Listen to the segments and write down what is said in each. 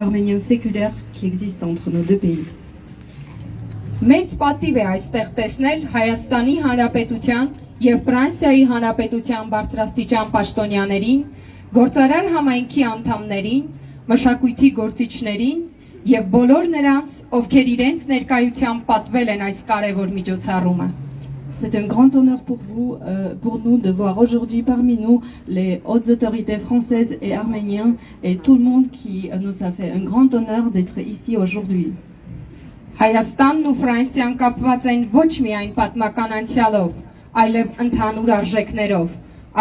arménien séculaire qui existe entre nos deux pays. Մեծ պատիվ է այստեղ տեսնել Հայաստանի Հանրապետության եւ Ֆրանսիայի Հանրապետության բարձրաստիճան պաշտոնյաներին, գործարար համայնքի անդամներին, մշակույթի գործիչներին եւ բոլոր նրանց, ովքեր իրենց ներկայությամբ պատվել են այս կարևոր միջոցառումը։ C'est un grand honneur pour nous de voir aujourd'hui parmi nous les hautes autorités françaises et arméniennes et tout le monde qui nous a fait un grand honneur d'être ici aujourd'hui. Հայաստանն ու Ֆրանսիան կապված են ոչ միայն պատմական անցյալով, այլև ընդհանուր արժեքներով,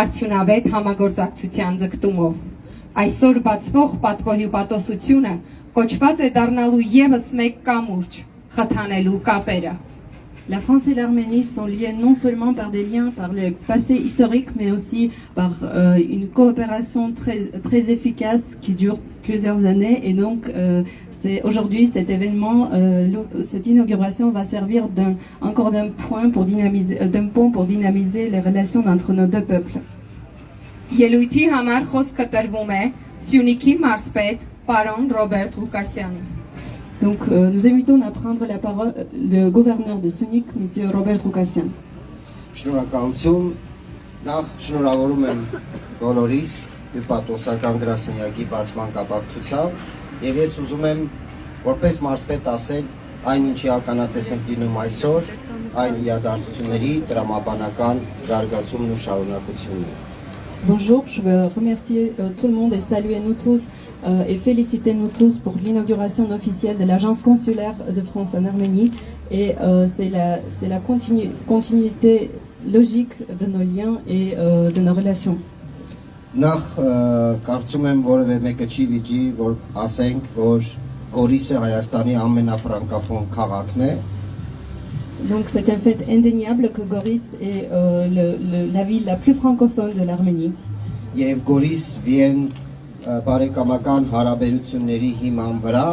արդյունավետ համագործակցության ձգտումով։ Այսօր բացվող պատվոհյուպատոսությունը կոչված է դառնալու եւս մեկ կամուրջ՝ խթանելու կապերը։ La France et l'Arménie sont liées non seulement par des liens, par le passé historique, mais aussi par une coopération très efficace qui dure plusieurs années. Et donc, aujourd'hui, cet événement, cette inauguration va servir encore d'un pont pour dynamiser les relations entre nos deux peuples. Ելույթի համար խոսքը տրվում է Սյունիքի մարզպետ պարոն Ռոբերտ Ղուկասյանին։ Donc, nous invitons à prendre la parole le gouverneur de Syunik, M. Robert Ghoukassian. Շնորհակալություն, նախ շնորհավորում եմ բոլորիս հյուպատոսական գրասենյակի բացման կապակցությամբ եւ ես ուզում եմ որպես մարզպետ ասել այն ինչի ականատես ենք լինում այսօր, այն իրադարձությունների դրամաբանական զարգացումն ու շարունակությունն է։ Bonjour, je veux remercier tout le monde et saluer nous tous et féliciter nous tous pour l'inauguration officielle de l'agence consulaire de France en Arménie et c'est la continuité logique de nos liens et de nos relations. Նախ կարծում եմ որևէ մեկը չի վիճի, որ ասենք, որ Գորիսը Հայաստանի ամենաֆրանկաֆոն քաղաքն է։ Donc c'est un fait indéniable que Goris est la ville la plus francophone de l'Arménie. Եվ Գորիս Վիեն բարեկամական հարաբերությունների հիման վրա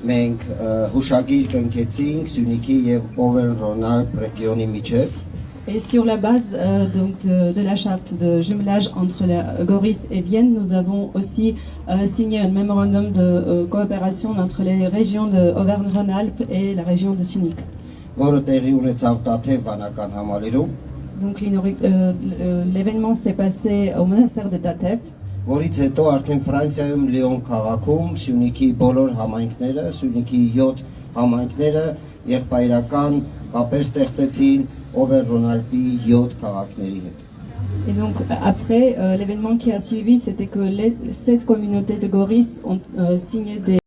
մենք հուշագիր կնքեցինք Սյունիքի եւ Օվերնռոնալբ ռեգիոնի միջեւ։ Et sur la base de la charte de jumelage entre Goris et Vienne, nous avons aussi signé un mémorandum de coopération entre les régions de Auvergne-Rhône-Alpes et la région de Syunik. Որը տեղի ունեցավ Տաթև վանական համալիրում, Donc l'événement s'est passé au monastère de Tatev. որից հետո արդեն Ֆրանսիայում Լիոն քաղաքում Սյունիքի բոլոր համայնքները, Սյունիքի 7 համայնքները եղբայրական կապեր ստեղծեցին Օվերնռոնալբի 7 քաղաքների հետ։ Et donc après l'événement qui a suivi, c'était que les 7 communautés de Goris ont signé des